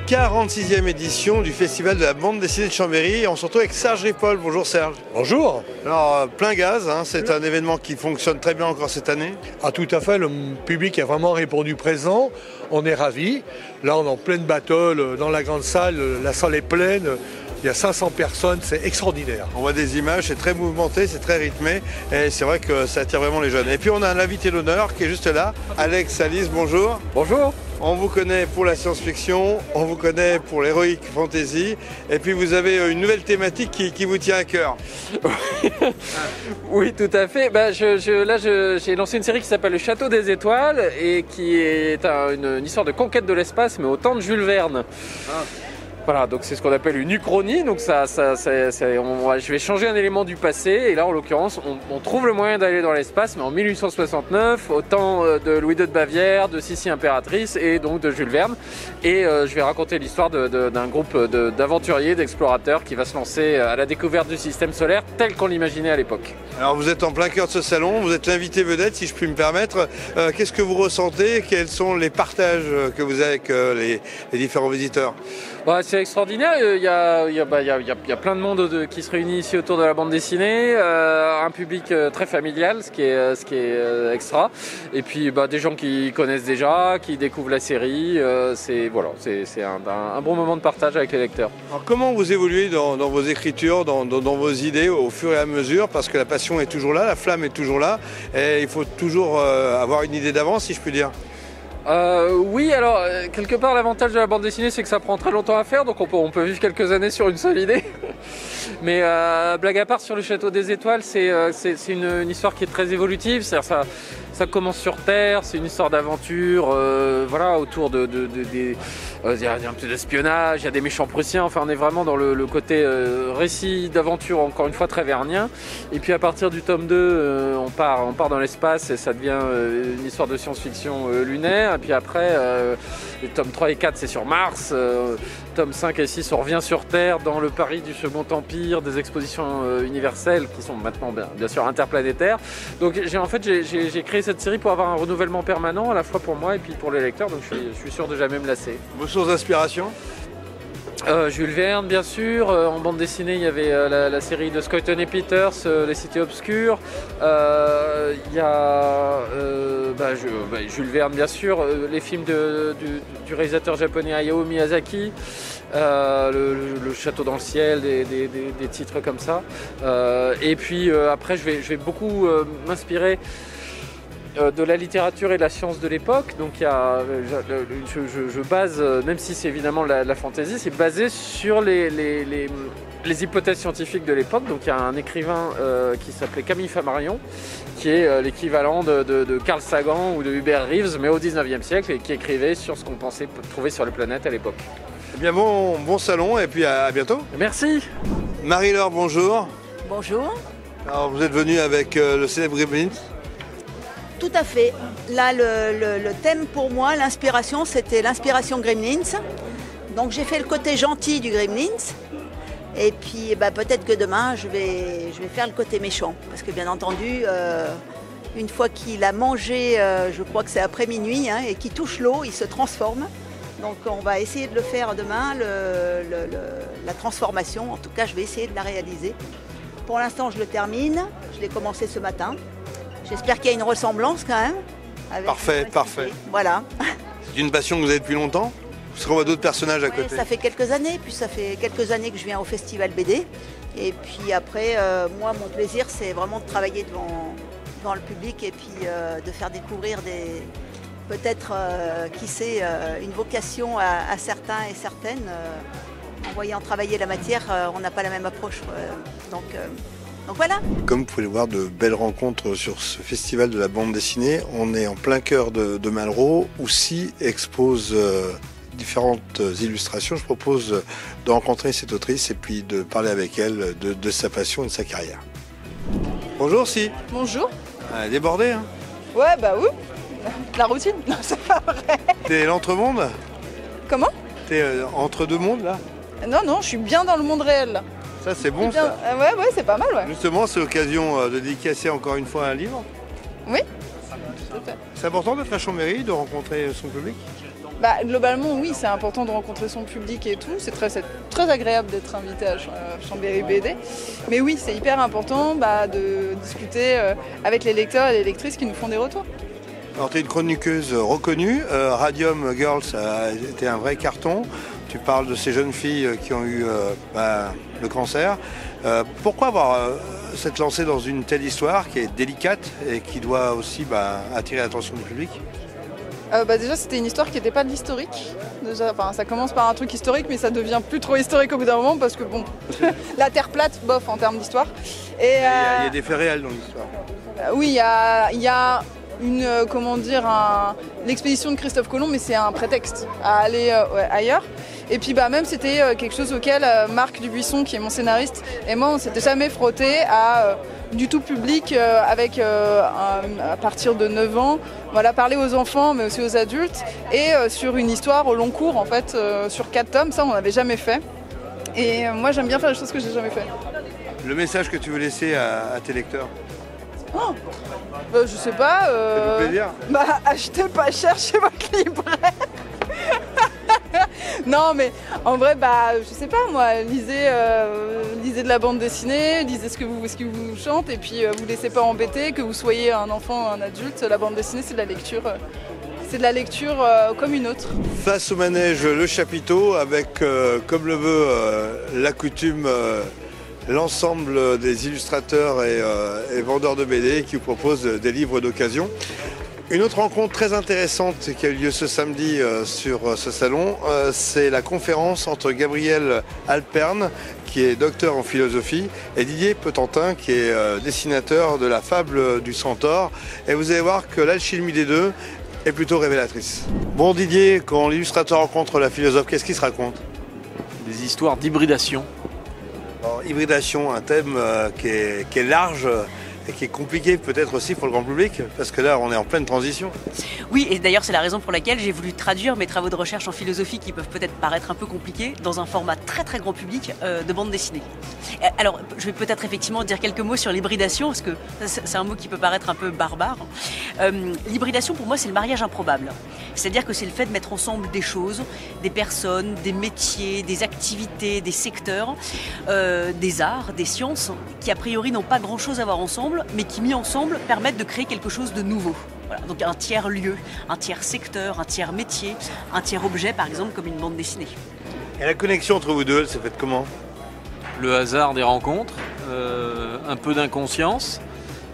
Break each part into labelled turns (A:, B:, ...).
A: 46e édition du Festival de la bande dessinée de Chambéry. On se retrouve avec Serge Ripoll. Bonjour Serge.
B: Bonjour.
A: Alors, plein gaz, hein, c'est un événement qui fonctionne très bien encore cette année.
B: Ah, tout à fait, le public a vraiment répondu présent. On est ravis. Là, on est en pleine battle dans la grande salle. La salle est pleine. Il y a 500 personnes, c'est extraordinaire.
A: On voit des images, c'est très mouvementé, c'est très rythmé. Et c'est vrai que ça attire vraiment les jeunes. Et puis on a un invité d'honneur qui est juste là. Alex Alice, bonjour.
B: Bonjour.
A: On vous connaît pour la science-fiction, on vous connaît pour l'héroïque fantasy, et puis vous avez une nouvelle thématique qui vous tient à cœur.
C: Oui, tout à fait. J'ai lancé une série qui s'appelle Le Château des Étoiles et qui est une histoire de conquête de l'espace, mais au temps de Jules Verne. Ah. Voilà, donc c'est ce qu'on appelle une uchronie. Donc je vais changer un élément du passé. Et là, en l'occurrence, on trouve le moyen d'aller dans l'espace, mais en 1869, au temps de Louis II de Bavière, de Sissi impératrice et donc de Jules Verne. Et je vais raconter l'histoire d'un groupe d'aventuriers, d'explorateurs qui va se lancer à la découverte du système solaire tel qu'on l'imaginait à l'époque.
A: Alors vous êtes en plein cœur de ce salon, vous êtes l'invité vedette, si je puis me permettre. Qu'est-ce que vous ressentez? Quels sont les partages que vous avez avec les différents visiteurs?
C: C'est extraordinaire, il y a plein de monde qui se réunit ici autour de la bande dessinée, un public très familial, ce qui est extra, et puis des gens qui connaissent déjà, qui découvrent la série, c'est un bon moment de partage avec les lecteurs.
A: Alors comment vous évoluez dans vos écritures, dans vos idées au fur et à mesure, parce que la passion est toujours là, la flamme est toujours là, et il faut toujours avoir une idée d'avance, si je puis dire.
C: Oui, alors quelque part l'avantage de la bande dessinée c'est que ça prend très longtemps à faire, donc on peut vivre quelques années sur une seule idée. Mais blague à part, sur le Château des Étoiles, c'est une histoire qui est très évolutive, c'est-à-dire ça commence sur Terre, c'est une histoire d'aventure, autour il y a un peu d'espionnage, il y a des méchants prussiens, enfin on est vraiment dans le côté récit d'aventure, encore une fois très vernien. Et puis à partir du tome 2, on part dans l'espace et ça devient une histoire de science-fiction lunaire. Et puis après, les tomes 3 et 4 c'est sur Mars, tomes 5 et 6 on revient sur Terre dans le Paris du Second Empire, des expositions universelles qui sont maintenant bien sûr interplanétaires. Donc j'ai créé cette série pour avoir un renouvellement permanent à la fois pour moi et puis pour les lecteurs, donc je suis sûr de jamais me lasser.
A: Vos sources d'inspiration?
C: Jules Verne, bien sûr. En bande dessinée, il y avait la série de Scoyton et Peters, Les Cités Obscures. Il y a Jules Verne, bien sûr. Les films du réalisateur japonais Hayao Miyazaki. Le Château dans le ciel, des titres comme ça. Et puis après, je vais beaucoup m'inspirer de la littérature et de la science de l'époque. Donc je base, même si c'est évidemment la fantaisie, c'est basé sur les hypothèses scientifiques de l'époque. Donc il y a un écrivain qui s'appelait Camille Flammarion, qui est l'équivalent de Carl Sagan ou de Hubert Reeves, mais au 19e siècle, et qui écrivait sur ce qu'on pensait trouver sur les planètes à l'époque.
A: Eh bien bon salon et puis à bientôt.
C: Merci.
A: Marie-Laure, bonjour.
D: Bonjour.
A: Alors vous êtes venue avec le célèbre Gremlins.
D: Tout à fait. Là, le thème pour moi, l'inspiration, c'était l'inspiration Gremlins. Donc j'ai fait le côté gentil du Gremlins. Et puis peut-être que demain, je vais faire le côté méchant. Parce que bien entendu, une fois qu'il a mangé, je crois que c'est après minuit, et qu'il touche l'eau, il se transforme. Donc on va essayer de le faire demain, la transformation. En tout cas, je vais essayer de la réaliser. Pour l'instant, je le termine. Je l'ai commencé ce matin. J'espère qu'il y a une ressemblance quand même.
A: Parfait.
D: Voilà.
A: C'est une passion que vous avez depuis longtemps? Parce qu'on voit d'autres personnages à côté.
D: Ça fait quelques années, puis ça fait quelques années que je viens au Festival BD. Et puis après, moi, mon plaisir, c'est vraiment de travailler devant le public et puis de faire découvrir peut-être, qui sait, une vocation à certains et certaines. En voyant travailler la matière, on n'a pas la même approche. Donc voilà.
A: Comme vous pouvez le voir, de belles rencontres sur ce festival de la bande dessinée. On est en plein cœur de Malraux, où s'y exposent différentes illustrations. Je propose de rencontrer cette autrice et puis de parler avec elle de sa passion et de sa carrière. Bonjour, Si.
E: Bonjour.
A: Débordée, hein?
E: Ouais, oui. La routine, non, c'est pas vrai.
A: T'es l'entremonde?
E: Comment?
A: T'es entre deux mondes, là?
E: Non, je suis bien dans le monde réel, là.
A: Ça, c'est bon, ça.
E: Ouais, c'est pas mal, ouais.
A: Justement, c'est l'occasion de dédicacer encore une fois un livre.
E: Oui.
A: C'est important d'être à Chambéry, de rencontrer son public?
E: Globalement, oui, c'est important de rencontrer son public et tout. C'est très agréable d'être invité à Chambéry BD. Mais oui, c'est hyper important de discuter avec les lecteurs et les lectrices qui nous font des retours.
A: Alors, tu es une chroniqueuse reconnue. Radium Girls a été un vrai carton. Tu parles de ces jeunes filles qui ont eu le cancer. Pourquoi avoir s'être lancé dans une telle histoire qui est délicate et qui doit aussi attirer l'attention du public ?
E: Déjà, c'était une histoire qui n'était pas de l'historique. Déjà, ça commence par un truc historique, mais ça devient plus trop historique au bout d'un moment parce que la Terre plate, bof, en termes d'histoire.
A: Il y a des faits réels dans l'histoire.
E: Oui, il y a l'expédition de Christophe Colomb, mais c'est un prétexte à aller ailleurs. Et puis même c'était quelque chose auquel Marc Dubuisson, qui est mon scénariste, et moi on s'était jamais frotté à du tout public avec à partir de 9 ans, parler aux enfants mais aussi aux adultes et sur une histoire au long cours en fait, sur 4 tomes, ça on n'avait jamais fait. Et moi j'aime bien faire les choses que j'ai jamais fait.
A: Le message que tu veux laisser à tes lecteurs?
E: Je sais pas.
A: Ça fait plaisir.
E: Achetez pas cher chez votre libraire. Non mais en vrai je sais pas moi, lisez de la bande dessinée, lisez ce qui vous chante et puis vous laissez pas embêter, que vous soyez un enfant ou un adulte, la bande dessinée c'est de la lecture comme une autre.
A: Face au manège le chapiteau avec comme le veut la coutume l'ensemble des illustrateurs et vendeurs de BD qui vous proposent des livres d'occasion. Une autre rencontre très intéressante qui a eu lieu ce samedi sur ce salon, c'est la conférence entre Gabriel Alperne, qui est docteur en philosophie, et Didier Petantin, qui est dessinateur de la fable du centaure. Et vous allez voir que l'alchimie des deux est plutôt révélatrice. Bon Didier, quand l'illustrateur rencontre la philosophe, qu'est-ce qu'il se raconte?
F: Des histoires d'hybridation.
A: Alors, hybridation, un thème qui est large et qui est compliqué peut-être aussi pour le grand public, parce que là on est en pleine transition.
G: Oui, et d'ailleurs c'est la raison pour laquelle j'ai voulu traduire mes travaux de recherche en philosophie qui peuvent peut-être paraître un peu compliqués dans un format très très grand public de bande dessinée. Alors je vais peut-être effectivement dire quelques mots sur l'hybridation, parce que c'est un mot qui peut paraître un peu barbare. L'hybridation pour moi c'est le mariage improbable. C'est-à-dire que c'est le fait de mettre ensemble des choses, des personnes, des métiers, des activités, des secteurs, des arts, des sciences, qui a priori n'ont pas grand-chose à voir ensemble, mais qui mis ensemble permettent de créer quelque chose de nouveau. Voilà, donc un tiers lieu, un tiers secteur, un tiers métier, un tiers objet par exemple comme une bande dessinée.
A: Et la connexion entre vous deux, elle s'est faite comment?
F: Le hasard des rencontres, un peu d'inconscience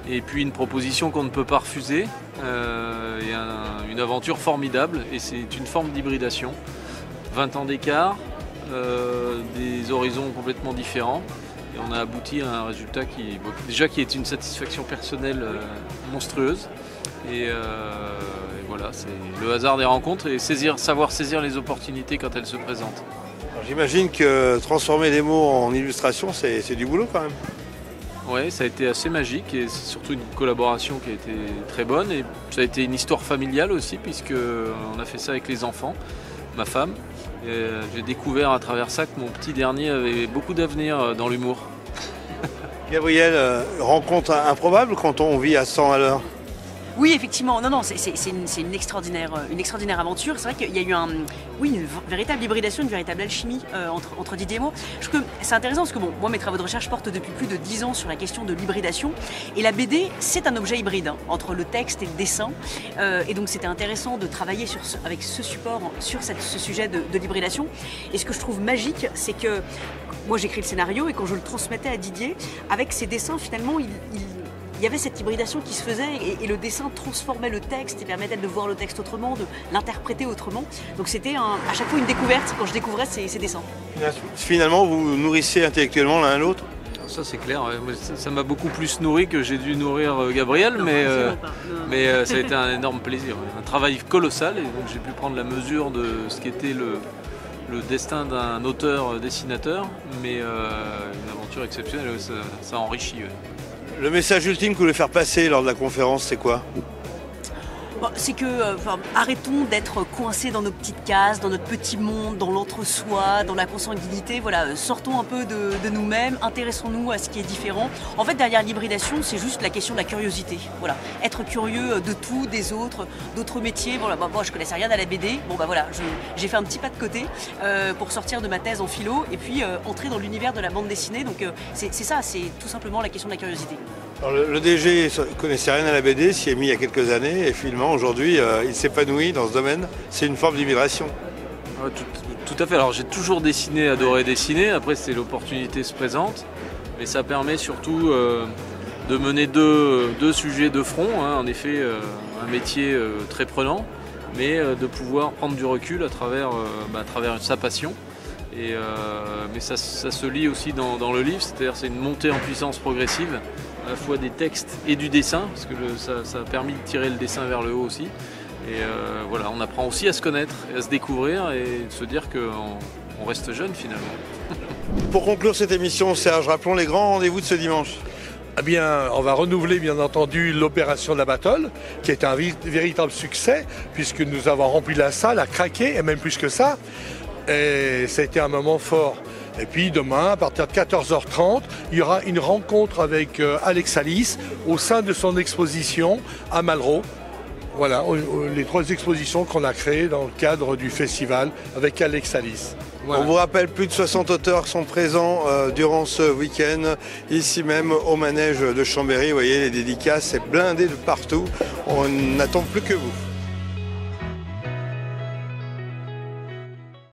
F: et puis une proposition qu'on ne peut pas refuser et une aventure formidable et c'est une forme d'hybridation. 20 ans d'écart, des horizons complètement différents. Et on a abouti à un résultat qui est une satisfaction personnelle monstrueuse. Et voilà, c'est le hasard des rencontres et savoir saisir les opportunités quand elles se présentent.
A: J'imagine que transformer les mots en illustration, c'est du boulot quand même.
F: Oui, ça a été assez magique et c'est surtout une collaboration qui a été très bonne. Et ça a été une histoire familiale aussi, puisqu'on a fait ça avec les enfants, ma femme. J'ai découvert à travers ça que mon petit dernier avait beaucoup d'avenir dans l'humour.
G: Gabriel,
A: rencontre improbable quand on vit à 100 à l'heure?
G: Oui, effectivement. Non, c'est une extraordinaire aventure. C'est vrai qu'il y a eu une véritable hybridation, une véritable alchimie entre Didier et moi. Je trouve que c'est intéressant parce que moi, mes travaux de recherche portent depuis plus de 10 ans sur la question de l'hybridation. Et la BD, c'est un objet hybride entre le texte et le dessin. Et donc, c'était intéressant de travailler avec ce support, sur ce sujet de l'hybridation. Et ce que je trouve magique, c'est que moi, j'écris le scénario et quand je le transmettais à Didier, avec ses dessins, finalement, il y avait cette hybridation qui se faisait et le dessin transformait le texte et permettait de voir le texte autrement, de l'interpréter autrement. Donc c'était à chaque fois une découverte quand je découvrais ces dessins.
A: Finalement, vous vous nourrissez intellectuellement l'un l'autre?
F: Ça c'est clair, ça m'a beaucoup plus nourri que j'ai dû nourrir Gabriel, mais ça a été un énorme plaisir, un travail colossal et donc j'ai pu prendre la mesure de ce qu'était le destin d'un auteur-dessinateur, mais une aventure exceptionnelle, ça enrichit. Ouais.
A: Le message ultime que vous voulez faire passer lors de la conférence, c'est quoi?
G: Bon, c'est que arrêtons d'être coincés dans nos petites cases, dans notre petit monde, dans l'entre-soi, dans la consanguinité. Voilà, sortons un peu de nous-mêmes, intéressons-nous à ce qui est différent. En fait, derrière l'hybridation, c'est juste la question de la curiosité. Voilà, être curieux de tout, des autres, d'autres métiers. Voilà, moi, je connaissais rien à la BD. Bon, bah voilà, j'ai fait un petit pas de côté pour sortir de ma thèse en philo et puis entrer dans l'univers de la bande dessinée. Donc, c'est ça, c'est tout simplement la question de la curiosité.
A: Alors, le DG ne connaissait rien à la BD, s'y est mis il y a quelques années et finalement aujourd'hui il s'épanouit dans ce domaine. C'est une forme d'immigration.
F: Ouais, tout à fait. Alors j'ai toujours dessiné, adoré dessiner. Après c'est l'opportunité se présente, mais ça permet surtout de mener deux sujets de front. Hein. En effet, un métier très prenant, mais de pouvoir prendre du recul à travers sa passion. Mais ça se lit aussi dans le livre, c'est-à-dire c'est une montée en puissance progressive, à la fois des textes et du dessin, parce que ça a permis de tirer le dessin vers le haut aussi. Et voilà, on apprend aussi à se connaître, à se découvrir et de se dire qu'on reste jeune finalement.
A: Pour conclure cette émission, Serge, rappelons les grands rendez-vous de ce dimanche.
B: Eh bien, on va renouveler bien entendu l'opération de la Battle, qui est un véritable succès, puisque nous avons rempli la salle, à craquer, et même plus que ça. Et ça a été un moment fort. Et puis demain, à partir de 14h30, il y aura une rencontre avec Alex Alice au sein de son exposition à Malraux. Voilà, les 3 expositions qu'on a créées dans le cadre du festival avec Alex Alice. Voilà.
A: On vous rappelle, plus de 60 auteurs sont présents durant ce week-end, ici même au manège de Chambéry. Vous voyez, les dédicaces, c'est blindé de partout. On n'attend plus que vous.